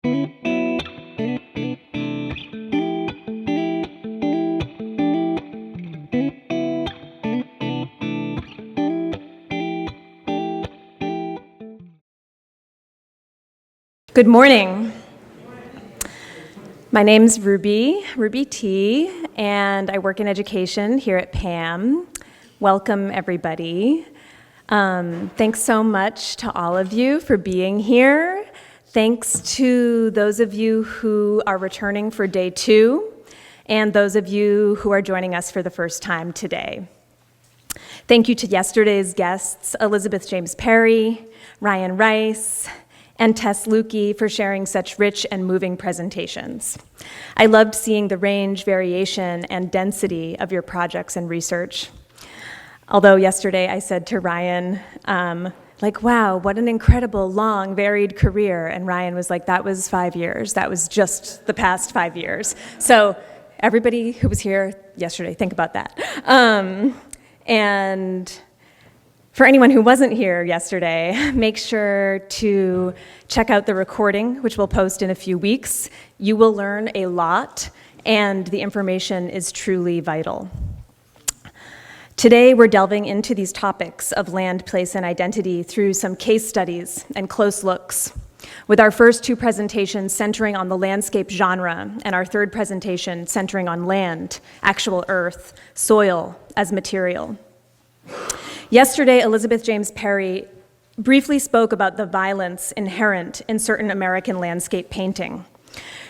Good morning. My name's Ruby T, and I work in education here at PAM. Welcome, everybody. Thanks so much to all of you for being here. Thanks to those of you who are returning for day 2, and those of you who are joining us for the first time today. Thank you to yesterday's guests, Elizabeth James Perry, Ryan Rice, and Tess Lukey for sharing such rich and moving presentations. I loved seeing the range, variation, and density of your projects and research. Although yesterday I said to Ryan, wow, what an incredible, long, varied career. And Ryan was like, that was 5 years. That was just the past 5 years. So everybody who was here yesterday, think about that. And for anyone who wasn't here yesterday, make sure to check out the recording, which we'll post in a few weeks. You will learn a lot, and the information is truly vital. Today, we're delving into these topics of land, place, and identity through some case studies and close looks, with our first 2 presentations centering on the landscape genre, and our third presentation centering on land, actual earth, soil as material. Yesterday, Elizabeth James Perry briefly spoke about the violence inherent in certain American landscape painting.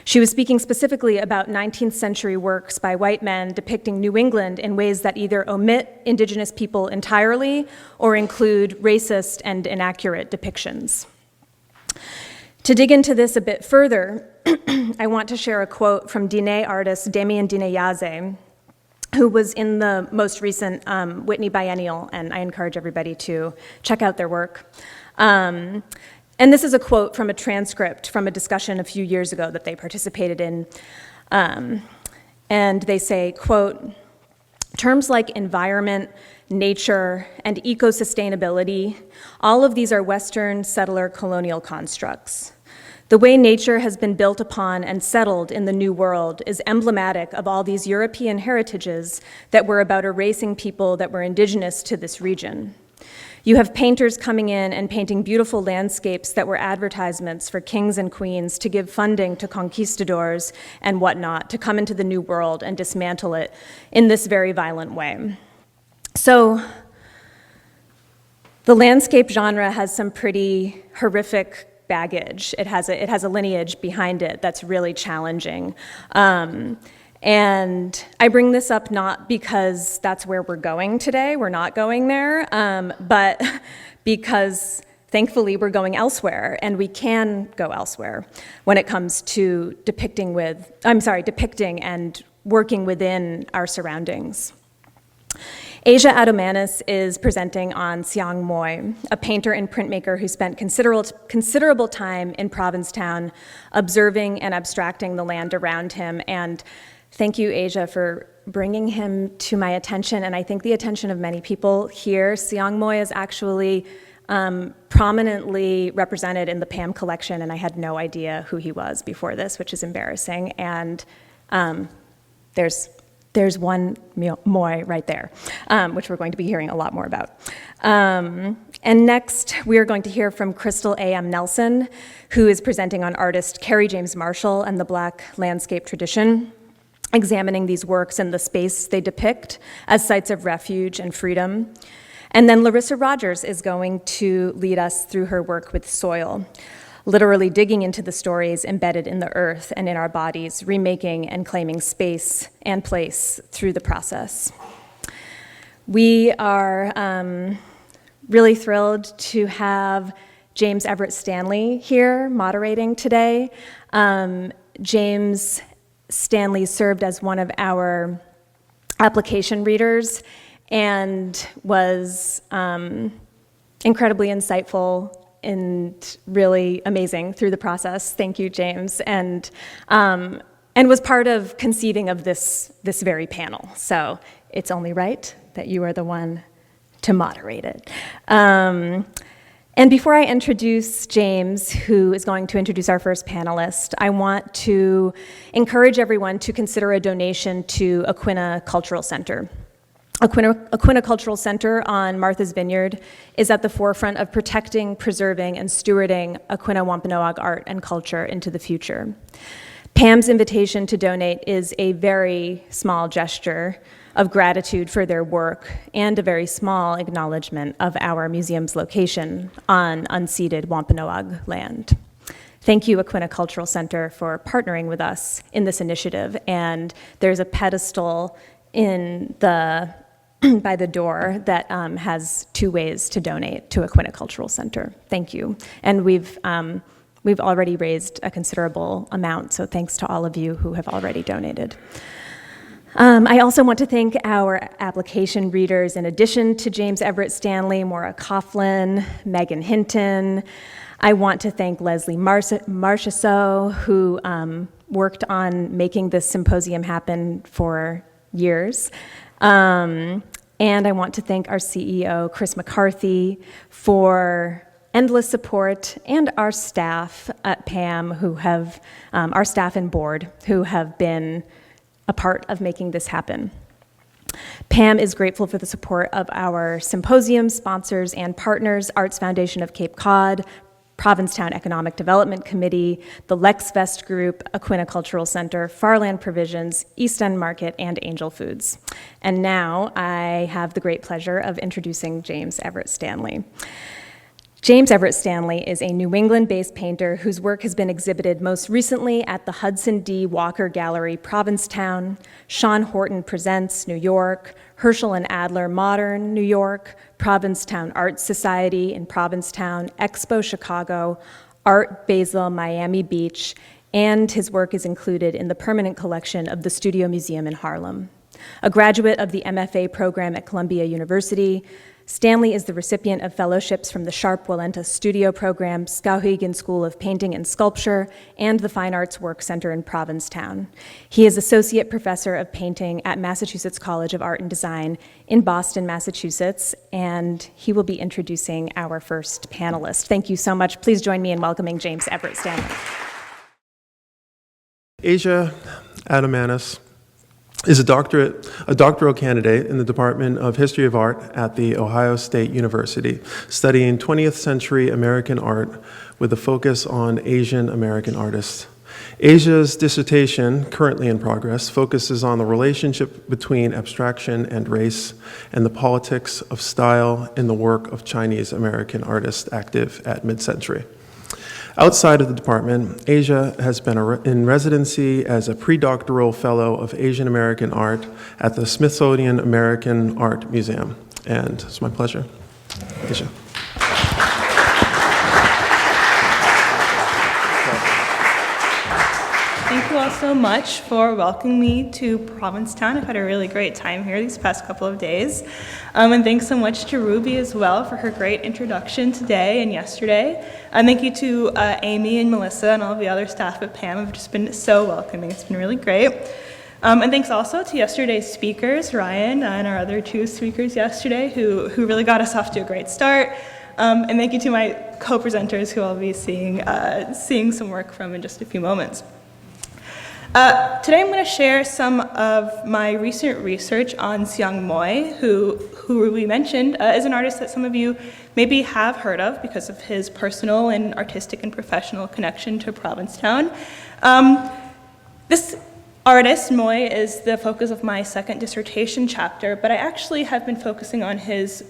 She was speaking specifically about 19th century works by white men depicting New England in ways that either omit indigenous people entirely or include racist and inaccurate depictions. To dig into this a bit further, I want to share a quote from Diné artist Damien Diné-Yazé, who was in the most recent Whitney Biennial, and I encourage everybody to check out their work. And this is a quote from a transcript from a discussion a few years ago that they participated in. And they say, quote, "Terms like environment, nature, and eco-sustainability, all of these are Western settler colonial constructs. The way nature has been built upon and settled in the New World is emblematic of all these European heritages that were about erasing people that were indigenous to this region. You have painters coming in and painting beautiful landscapes that were advertisements for kings and queens to give funding to conquistadors and whatnot to come into the New World and dismantle it in this very violent way." So the landscape genre has some pretty horrific baggage. It has a lineage behind it that's really challenging. And I bring this up not because that's where we're going today, we're not going there, but because thankfully we're going elsewhere, and we can go elsewhere when it comes to depicting and working within our surroundings. Asia Adomanis is presenting on Seong Moy, a painter and printmaker who spent considerable time in Provincetown observing and abstracting the land around him. And thank you, Asia, for bringing him to my attention, and I think the attention of many people here. Seong Moy is actually prominently represented in the PAM collection, and I had no idea who he was before this, which is embarrassing. And there's one Moy right there, which we're going to be hearing a lot more about. And next, we are going to hear from Crystal A.M. Nelson, who is presenting on artist Kerry James Marshall and the Black landscape tradition, examining these works and the space they depict as sites of refuge and freedom. And then Larissa Rogers is going to lead us through her work with soil, literally digging into the stories embedded in the earth and in our bodies, remaking and claiming space and place through the process. We are really thrilled to have James Everett Stanley here moderating today. James Stanley served as one of our application readers and was incredibly insightful and really amazing through the process. Thank you, James, and was part of conceiving of this very panel. So it's only right that you are the one to moderate it. And before I introduce James, who is going to introduce our first panelist, I want to encourage everyone to consider a donation to Aquinnah Cultural Center. Aquinnah Cultural Center on Martha's Vineyard is at the forefront of protecting, preserving, and stewarding Aquinnah Wampanoag art and culture into the future. Pam's invitation to donate is a very small gesture of gratitude for their work and a very small acknowledgement of our museum's location on unceded Wampanoag land. Thank you, Aquinnah Cultural Center, for partnering with us in this initiative. And there's a pedestal in the by the door that has 2 ways to donate to Aquinnah Cultural Center. Thank you. And we've already raised a considerable amount, so thanks to all of you who have already donated. I also want to thank our application readers, in addition to James Everett Stanley, Maura Coughlin, Megan Hinton. I want to thank Leslie Marchessault, who worked on making this symposium happen for years. And I want to thank our CEO, Chris McCarthy, for endless support, and our staff at PAM, our staff and board, who have been a part of making this happen. PAM is grateful for the support of our symposium sponsors and partners, Arts Foundation of Cape Cod, Provincetown Economic Development Committee, the Lex Vest Group, Aquinnah Cultural Center, Farland Provisions, East End Market, and Angel Foods. And now I have the great pleasure of introducing James Everett Stanley. James Everett Stanley is a New England-based painter whose work has been exhibited most recently at the Hudson D. Walker Gallery, Provincetown, Sean Horton Presents, New York, Herschel and Adler Modern, New York, Provincetown Art Society in Provincetown, Expo Chicago, Art Basel Miami Beach, and his work is included in the permanent collection of the Studio Museum in Harlem. A graduate of the MFA program at Columbia University, Stanley is the recipient of fellowships from the Sharp Walenta Studio Program, Skowhegan School of Painting and Sculpture, and the Fine Arts Work Center in Provincetown. He is Associate Professor of Painting at Massachusetts College of Art and Design in Boston, Massachusetts, and he will be introducing our first panelist. Thank you so much. Please join me in welcoming James Everett Stanley. Asia Adomanis is a doctoral candidate in the Department of History of Art at The Ohio State University, studying 20th century American art with a focus on Asian American artists. Asia's dissertation, currently in progress, focuses on the relationship between abstraction and race and the politics of style in the work of Chinese American artists active at mid-century. Outside of the department, Asia has been in residency as a predoctoral fellow of Asian American art at the Smithsonian American Art Museum. And it's my pleasure. Asia. Thank you all so much for welcoming me to Provincetown. I've had a really great time here these past couple of days. And thanks so much to Ruby as well for her great introduction today and yesterday. And thank you to Amy and Melissa and all of the other staff at PAM who've just been so welcoming. It's been really great. And thanks also to yesterday's speakers, Ryan and our other 2 speakers yesterday who really got us off to a great start. And thank you to my co-presenters who I'll be seeing some work from in just a few moments. Today I'm going to share some of my recent research on Seong Moy, who we mentioned is an artist that some of you maybe have heard of because of his personal and artistic and professional connection to Provincetown. This artist, Moy, is the focus of my second dissertation chapter, but I actually have been focusing on his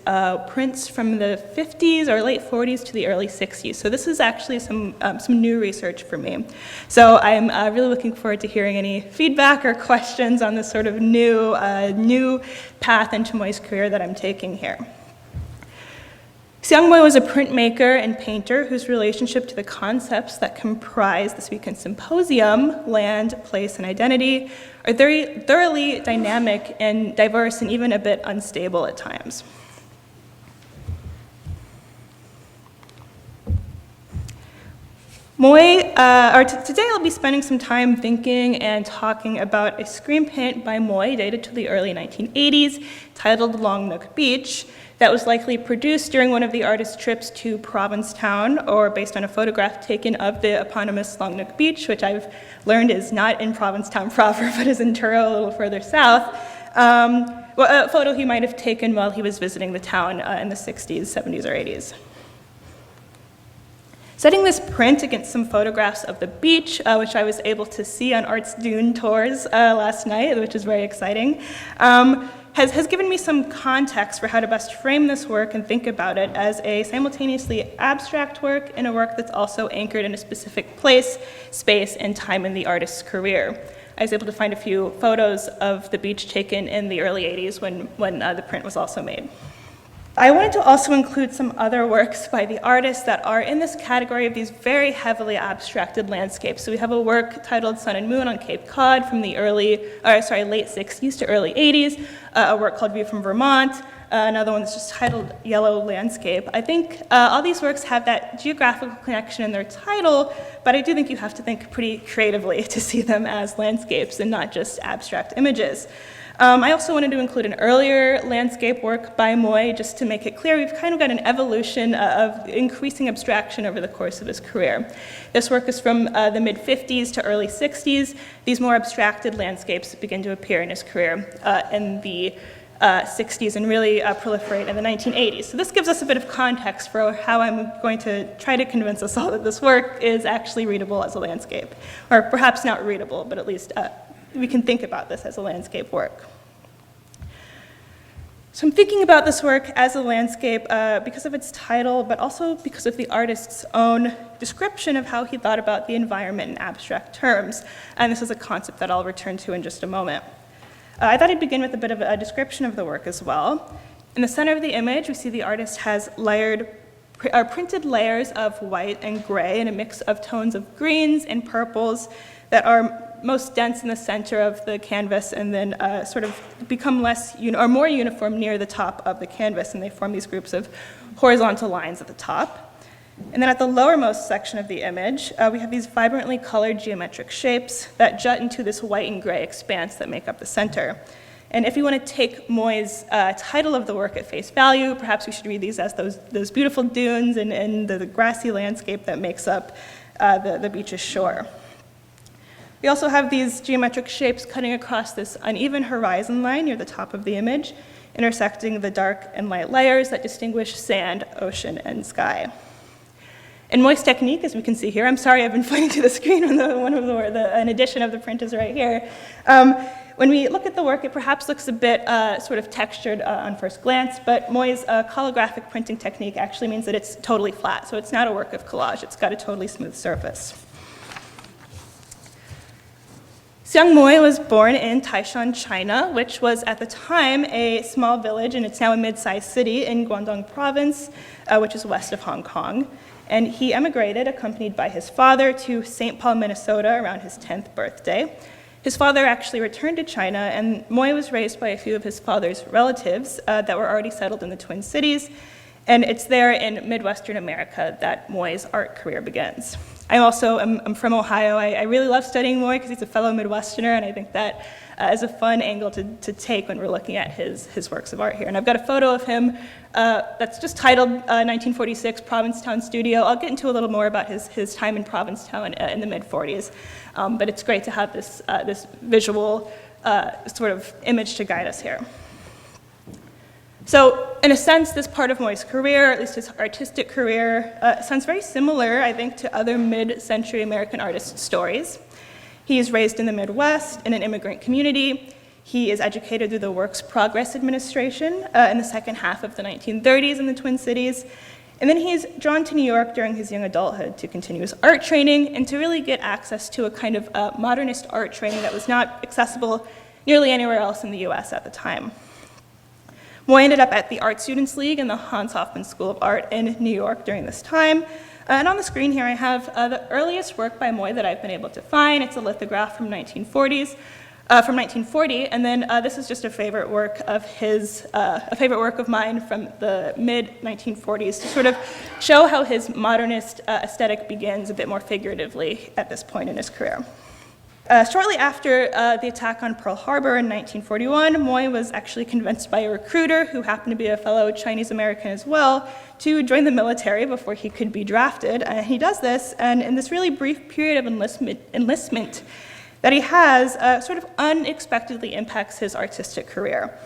prints from the 50s or late 40s to the early 60s. So this is actually some new research for me. So I'm really looking forward to hearing any feedback or questions on this sort of new path into Moy's career that I'm taking here. Seong Moy was a printmaker and painter whose relationship to the concepts that comprise this weekend's symposium, land, place, and identity, are very thoroughly dynamic and diverse and even a bit unstable at times. Today I'll be spending some time thinking and talking about a screen print by Moy dated to the early 1980s titled Long Nook Beach that was likely produced during one of the artist's trips to Provincetown or based on a photograph taken of the eponymous Long Nook Beach, which I've learned is not in Provincetown proper but is in Truro a little further south. A photo he might have taken while he was visiting the town in the 60s, 70s, or 80s. Setting this print against some photographs of the beach, which I was able to see on Arts Dune tours last night, which is very exciting, has given me some context for how to best frame this work and think about it as a simultaneously abstract work and a work that's also anchored in a specific place, space, and time in the artist's career. I was able to find a few photos of the beach taken in the early 80s when the print was also made. I wanted to also include some other works by the artist that are in this category of these very heavily abstracted landscapes. So we have a work titled Sun and Moon on Cape Cod from the late 60s to early 80s, a work called View from Vermont, another one that's just titled Yellow Landscape. I think all these works have that geographical connection in their title, but I do think you have to think pretty creatively to see them as landscapes and not just abstract images. I also wanted to include an earlier landscape work by Moy, just to make it clear we've kind of got an evolution of increasing abstraction over the course of his career. This work is from the mid-50s to early 60s. These more abstracted landscapes begin to appear in his career in the 60s and really proliferate in the 1980s. So this gives us a bit of context for how I'm going to try to convince us all that this work is actually readable as a landscape. Or perhaps not readable, but at least we can think about this as a landscape work. So I'm thinking about this work as a landscape because of its title, but also because of the artist's own description of how he thought about the environment in abstract terms. And this is a concept that I'll return to in just a moment. I thought I'd begin with a bit of a description of the work as well. In the center of the image, we see the artist has printed layers of white and gray and a mix of tones of greens and purples that are most dense in the center of the canvas and then sort of become more uniform near the top of the canvas, and they form these groups of horizontal lines at the top. And then at the lowermost section of the image, we have these vibrantly colored geometric shapes that jut into this white and gray expanse that make up the center. And if you want to take Moy's title of the work at face value, perhaps we should read these as those beautiful dunes and the grassy landscape that makes up the beach's shore. We also have these geometric shapes cutting across this uneven horizon line near the top of the image, intersecting the dark and light layers that distinguish sand, ocean, and sky. In Moy's technique, as we can see here, I'm sorry I've been pointing to the screen when an edition of the print is right here. When we look at the work, it perhaps looks a bit sort of textured on first glance, but Moy's calligraphic printing technique actually means that it's totally flat, so it's not a work of collage. It's got a totally smooth surface. Seong Moy was born in Taishan, China, which was at the time a small village, and it's now a mid-sized city in Guangdong province, which is west of Hong Kong. And he emigrated, accompanied by his father, to St. Paul, Minnesota around his 10th birthday. His father actually returned to China, and Moy was raised by a few of his father's relatives that were already settled in the Twin Cities, and it's there in Midwestern America that Moy's art career begins. I'm from Ohio. I really love studying Moy because he's a fellow Midwesterner, and I think that is a fun angle to take when we're looking at his works of art here. And I've got a photo of him that's just titled 1946 Provincetown Studio. I'll get into a little more about his time in Provincetown in the mid-40s, but it's great to have this visual sort of image to guide us here. So, in a sense, this part of Moy's career, at least his artistic career, sounds very similar, I think, to other mid-century American artists' stories. He is raised in the Midwest in an immigrant community. He is educated through the Works Progress Administration in the second half of the 1930s in the Twin Cities. And then he's drawn to New York during his young adulthood to continue his art training and to really get access to a kind of modernist art training that was not accessible nearly anywhere else in the US at the time. Moy ended up at the Art Students League and the Hans Hofmann School of Art in New York during this time. And on the screen here I have the earliest work by Moy that I've been able to find. It's a lithograph from 1940s from 1940, and then this is just a favorite work of his, a favorite work of mine from the mid-1940s to sort of show how his modernist aesthetic begins a bit more figuratively at this point in his career. Shortly after the attack on Pearl Harbor in 1941, Moy was actually convinced by a recruiter, who happened to be a fellow Chinese American as well, to join the military before he could be drafted. And he does this, and in this really brief period of enlistment that he has, sort of unexpectedly impacts his artistic career.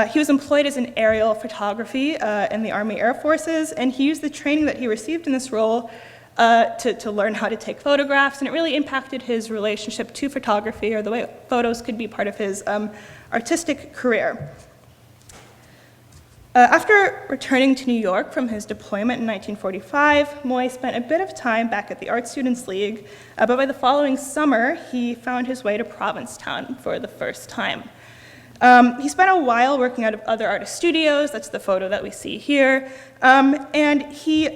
He was employed as an aerial photography in the Army Air Forces, and he used the training that he received in this role to learn how to take photographs, and it really impacted his relationship to photography, or the way photos could be part of his artistic career. After returning to New York from his deployment in 1945, Moy spent a bit of time back at the Art Students League, but by the following summer, he found his way to Provincetown for the first time. He spent a while working out of other artist studios. That's the photo that we see here. And he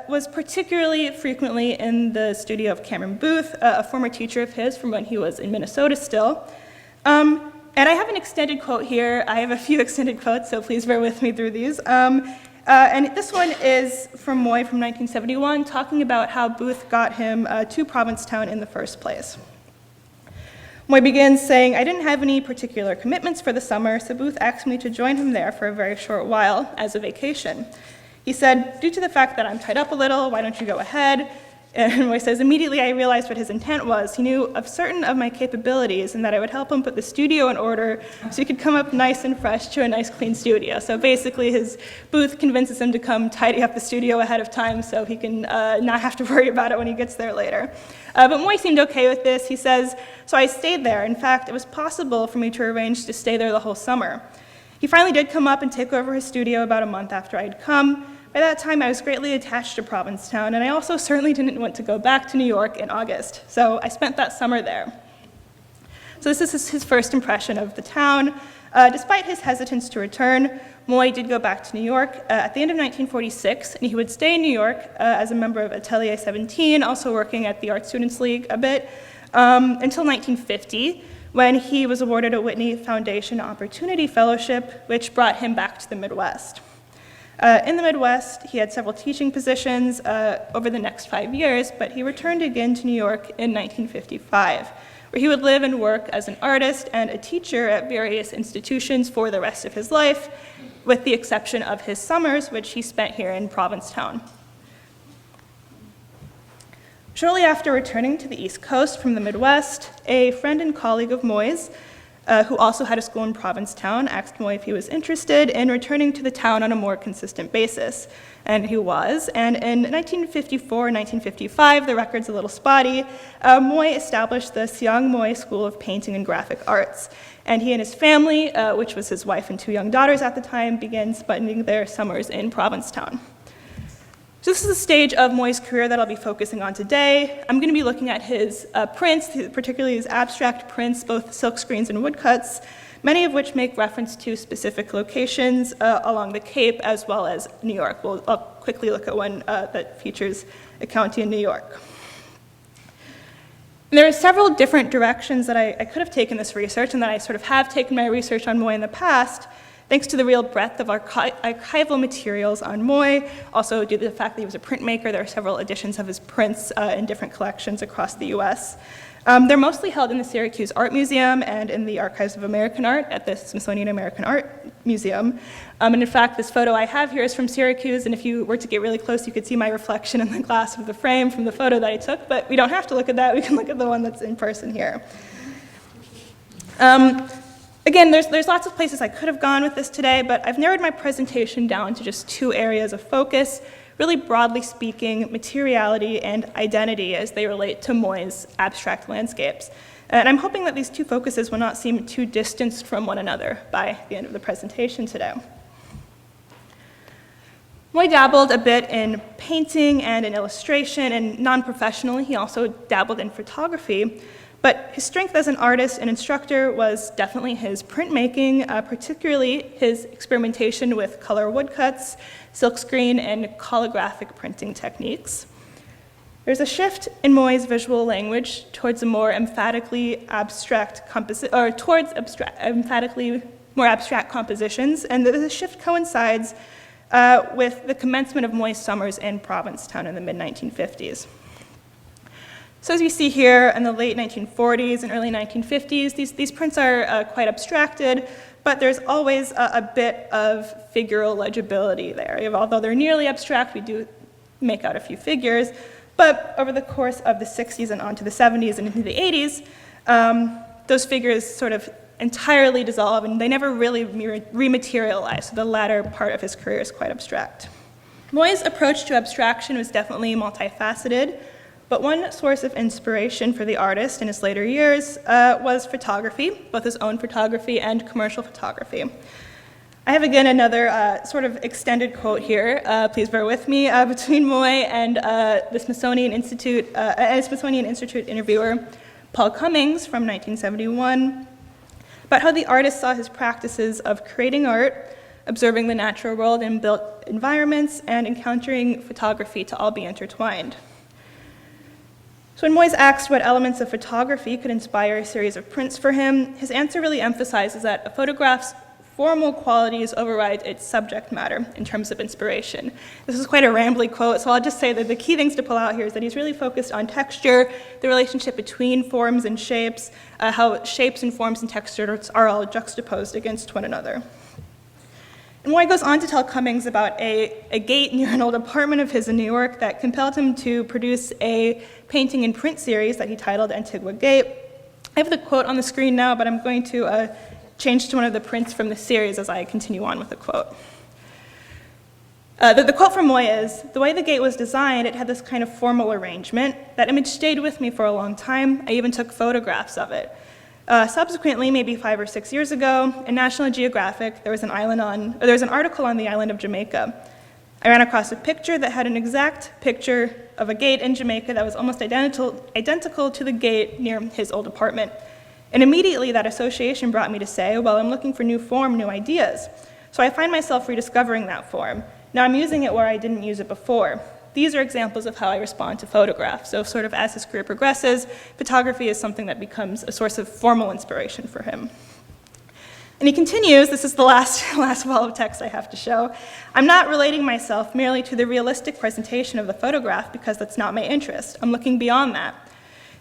was particularly frequently in the studio of Cameron Booth, a former teacher of his from when he was in Minnesota still. And I have an extended quote here. I have a few extended quotes, so please bear with me through these. And this one is from Moy from 1971, talking about how Booth got him to Provincetown in the first place. Moy begins saying, "I didn't have any particular commitments for the summer, so Booth asked me to join him there for a very short while as a vacation. He said, 'Due to the fact that I'm tied up a little, why don't you go ahead?' And Moy says, immediately I realized what his intent was. He knew of certain of my capabilities and that I would help him put the studio in order so he could come up nice and fresh to a nice clean studio." So basically his Booth convinces him to come tidy up the studio ahead of time so he can not have to worry about it when he gets there later. But Moy seemed okay with this. He says, "So I stayed there. In fact, it was possible for me to arrange to stay there the whole summer. He finally did come up and take over his studio about a month after I'd come. By that time, I was greatly attached to Provincetown, and I also certainly didn't want to go back to New York in August, so I spent that summer there." So this is his first impression of the town. Despite his hesitance to return, Moy did go back to New York at the end of 1946, and he would stay in New York as a member of Atelier 17, also working at the Art Students League a bit, until 1950, when he was awarded a Whitney Foundation Opportunity Fellowship, which brought him back to the Midwest. In the Midwest, he had several teaching positions over the next 5 years, but he returned again to New York in 1955, where he would live and work as an artist and a teacher at various institutions for the rest of his life, with the exception of his summers, which he spent here in Provincetown. Shortly after returning to the East Coast from the Midwest, a friend and colleague of Moy's, who also had a school in Provincetown, asked Moy if he was interested in returning to the town on a more consistent basis. And he was. And in 1954 and 1955, the record's a little spotty, Moy established the Seong Moy School of Painting and Graphic Arts. And he and his family, which was his wife and 2 young daughters at the time, began spending their summers in Provincetown. So this is the stage of Moy's career that I'll be focusing on today. I'm going to be looking at his prints, particularly his abstract prints, both silkscreens and woodcuts, many of which make reference to specific locations along the Cape as well as New York. I'll quickly look at one that features a county in New York. And there are several different directions that I could have taken this research, and that I sort of have taken my research on Moy in the past, thanks to the real breadth of archival materials on Moy, also due to the fact that he was a printmaker. There are several editions of his prints in different collections across the US. They're mostly held in the Syracuse Art Museum and in the Archives of American Art at the Smithsonian American Art Museum. And in fact, this photo I have here is from Syracuse, and if you were to get really close, you could see my reflection in the glass of the frame from the photo that I took, but we don't have to look at that. We can look at the one that's in person here. Again, there's lots of places I could have gone with this today, but I've narrowed my presentation down to just 2 areas of focus, really broadly speaking, materiality and identity as they relate to Moy's abstract landscapes. And I'm hoping that these 2 focuses will not seem too distanced from one another by the end of the presentation today. Moy dabbled a bit in painting and in illustration, and non-professionally, he also dabbled in photography. But his strength as an artist and instructor was definitely his printmaking, particularly his experimentation with color woodcuts, silkscreen, and calligraphic printing techniques. There's a shift in Moy's visual language towards a more emphatically abstract emphatically more abstract compositions, and the shift coincides with the commencement of Moy's summers in Provincetown in the mid-1950s. So as you see here in the late 1940s and early 1950s, these prints are quite abstracted, but there's always a bit of figural legibility there. Although they're nearly abstract, we do make out a few figures, but over the course of the 60s and onto the 70s and into the 80s, those figures sort of entirely dissolve, and they never really rematerialize, so the latter part of his career is quite abstract. Moy's approach to abstraction was definitely multifaceted, but one source of inspiration for the artist in his later years was photography, both his own photography and commercial photography. I have again another sort of extended quote here, please bear with me, between Moy and the Smithsonian Institute interviewer Paul Cummings from 1971, about how the artist saw his practices of creating art, observing the natural world in built environments, and encountering photography to all be intertwined. So when Moy's asked what elements of photography could inspire a series of prints for him, his answer really emphasizes that a photograph's formal qualities override its subject matter in terms of inspiration. This is quite a rambly quote, so I'll just say that the key things to pull out here is that he's really focused on texture, the relationship between forms and shapes, how shapes and forms and textures are all juxtaposed against one another. And Moy goes on to tell Cummings about a gate near an old apartment of his in New York that compelled him to produce a painting and print series that he titled Antigua Gate. I have the quote on the screen now, but I'm going to change to one of the prints from the series as I continue on with the quote. The quote from Moy is, "The way the gate was designed, it had this kind of formal arrangement. That image stayed with me for a long time. I even took photographs of it. Subsequently, maybe 5 or 6 years ago, in National Geographic, there was an article on the island of Jamaica. I ran across a picture that had an exact picture of a gate in Jamaica that was almost identical to the gate near his old apartment. And immediately that association brought me to say, well, I'm looking for new form, new ideas. So I find myself rediscovering that form. Now I'm using it where I didn't use it before. These are examples of how I respond to photographs. So sort of as his career progresses, photography is something that becomes a source of formal inspiration for him. And he continues, this is the last wall of text I have to show, I'm not relating myself merely to the realistic presentation of the photograph because that's not my interest. I'm looking beyond that.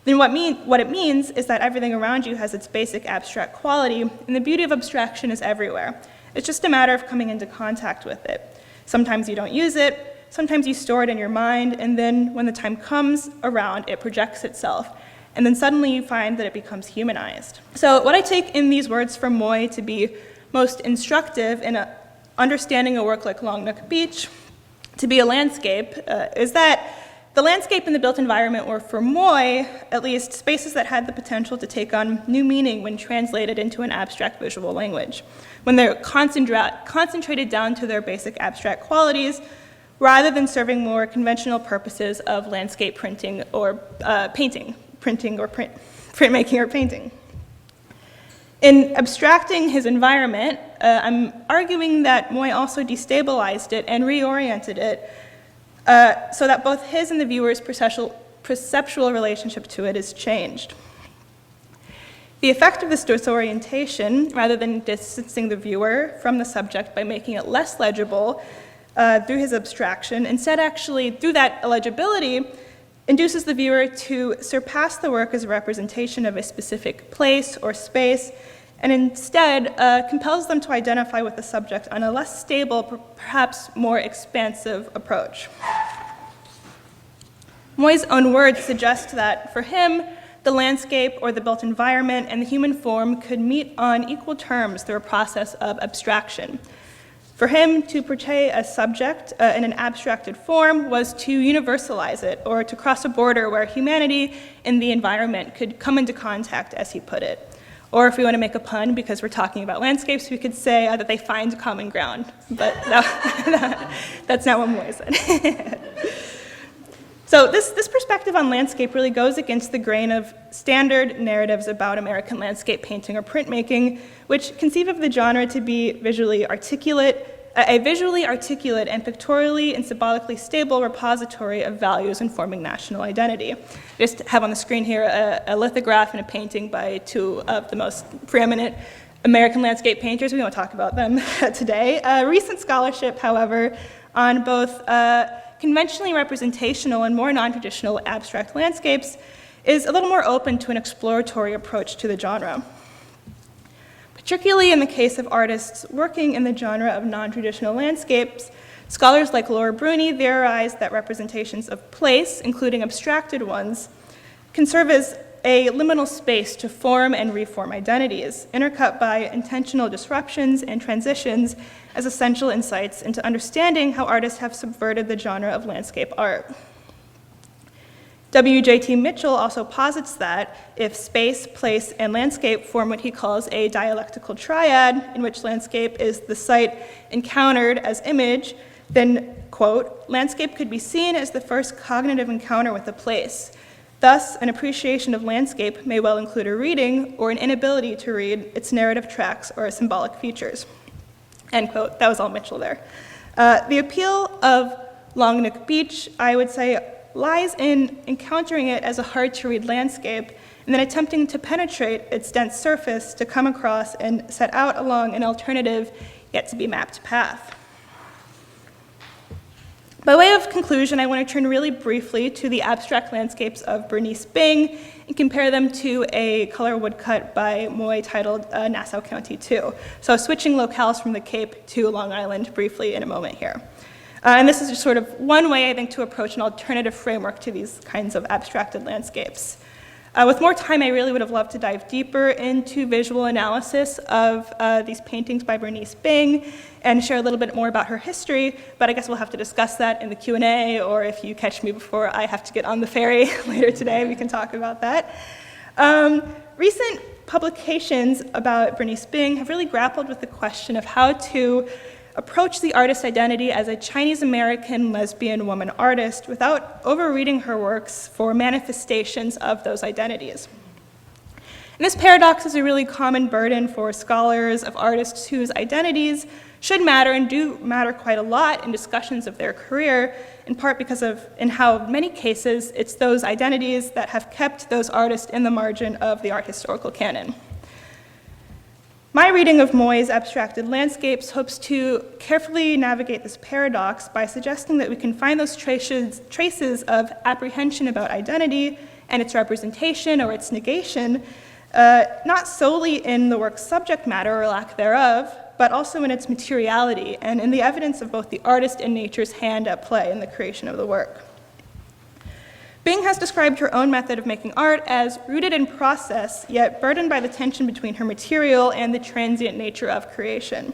Then what it means is that everything around you has its basic abstract quality, and the beauty of abstraction is everywhere. It's just a matter of coming into contact with it. Sometimes you don't use it, sometimes you store it in your mind, and then when the time comes around, it projects itself. And then suddenly you find that it becomes humanized. So what I take in these words from Moy to be most instructive in understanding a work like Long Nook Beach to be a landscape is that the landscape and the built environment were, for Moy, at least, spaces that had the potential to take on new meaning when translated into an abstract visual language, when they're concentrated down to their basic abstract qualities, rather than serving more conventional purposes of landscape printing or printmaking or painting. In abstracting his environment, I'm arguing that Moy also destabilized it and reoriented it so that both his and the viewer's perceptual relationship to it is changed. The effect of this disorientation, rather than distancing the viewer from the subject by making it less legible through his abstraction, instead actually, through that illegibility, induces the viewer to surpass the work as a representation of a specific place or space, and instead compels them to identify with the subject on a less stable, perhaps more expansive approach. Moy's own words suggest that, for him, the landscape or the built environment and the human form could meet on equal terms through a process of abstraction. For him, to portray a subject in an abstracted form was to universalize it, or to cross a border where humanity and the environment could come into contact, as he put it. Or if we want to make a pun, because we're talking about landscapes, we could say that they find common ground. But that's not what Moy said. So this perspective on landscape really goes against the grain of standard narratives about American landscape painting or printmaking, which conceive of the genre to be visually articulate, a visually articulate and pictorially and symbolically stable repository of values informing national identity. Just have on the screen here a lithograph and a painting by two of the most preeminent American landscape painters. We won't talk about them today. Recent scholarship, however, on both conventionally representational and more non-traditional abstract landscapes is a little more open to an exploratory approach to the genre. Particularly in the case of artists working in the genre of non-traditional landscapes, scholars like Laura Bruni theorize that representations of place, including abstracted ones, can serve as a liminal space to form and reform identities, intercut by intentional disruptions and transitions as essential insights into understanding how artists have subverted the genre of landscape art. W.J.T. Mitchell also posits that if space, place, and landscape form what he calls a dialectical triad, in which landscape is the site encountered as image, then, quote, landscape could be seen as the first cognitive encounter with a place. Thus, an appreciation of landscape may well include a reading or an inability to read its narrative tracks or symbolic features. End quote. That was all Mitchell there. The appeal of Long Nook Beach, I would say, lies in encountering it as a hard-to-read landscape and then attempting to penetrate its dense surface to come across and set out along an alternative, yet-to-be-mapped path. By way of conclusion, I want to turn really briefly to the abstract landscapes of Bernice Bing and compare them to a color woodcut by Moy titled Nassau County 2. So switching locales from the Cape to Long Island briefly in a moment here. And this is just sort of one way, I think, to approach an alternative framework to these kinds of abstracted landscapes. With more time, I really would have loved to dive deeper into visual analysis of these paintings by Bernice Bing and share a little bit more about her history, but I guess we'll have to discuss that in the Q&A, or if you catch me before I have to get on the ferry later today, we can talk about that. Recent publications about Bernice Bing have really grappled with the question of how to approach the artist identity as a Chinese-American lesbian woman artist without overreading her works for manifestations of those identities. And this paradox is a really common burden for scholars of artists whose identities should matter and do matter quite a lot in discussions of their career, in part because of, in how many cases, it's those identities that have kept those artists in the margin of the art historical canon. My reading of Moy's abstracted landscapes hopes to carefully navigate this paradox by suggesting that we can find those traces of apprehension about identity and its representation or its negation, not solely in the work's subject matter or lack thereof, but also in its materiality and in the evidence of both the artist and nature's hand at play in the creation of the work. Bing has described her own method of making art as rooted in process, yet burdened by the tension between her material and the transient nature of creation.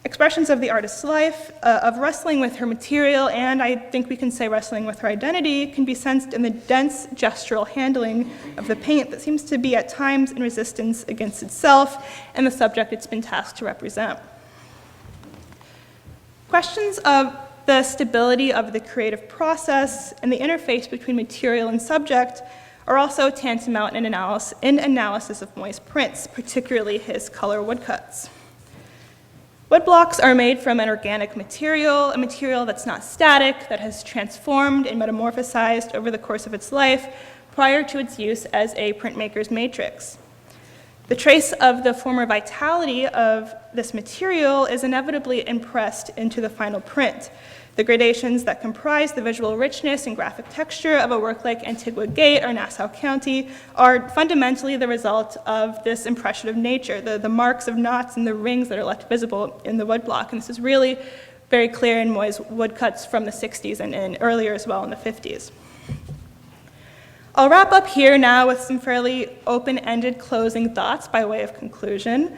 Expressions of the artist's life, of wrestling with her material, and I think we can say wrestling with her identity, can be sensed in the dense gestural handling of the paint that seems to be at times in resistance against itself and the subject it's been tasked to represent. Questions of the stability of the creative process and the interface between material and subject are also tantamount in analysis of Moy's prints, particularly his color woodcuts. Woodblocks are made from an organic material, a material that's not static, that has transformed and metamorphosized over the course of its life prior to its use as a printmaker's matrix. The trace of the former vitality of this material is inevitably impressed into the final print. The gradations that comprise the visual richness and graphic texture of a work like Antigua Gate or Nassau County are fundamentally the result of this impression of nature, the marks of knots and the rings that are left visible in the woodblock. And this is really very clear in Moy's woodcuts from the 60s and earlier as well in the 50s. I'll wrap up here now with some fairly open-ended closing thoughts by way of conclusion.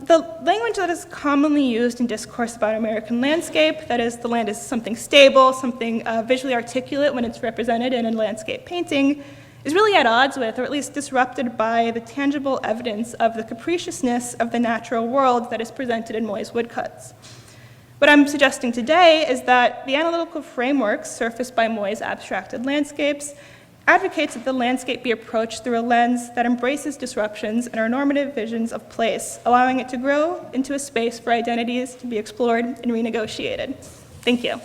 The language that is commonly used in discourse about American landscape, that is, the land is something stable, something visually articulate when it's represented in a landscape painting, is really at odds with, or at least disrupted by, the tangible evidence of the capriciousness of the natural world that is presented in Moy's woodcuts. What I'm suggesting today is that the analytical frameworks surfaced by Moy's abstracted landscapes advocates that the landscape be approached through a lens that embraces disruptions in our normative visions of place, allowing it to grow into a space for identities to be explored and renegotiated. Thank you.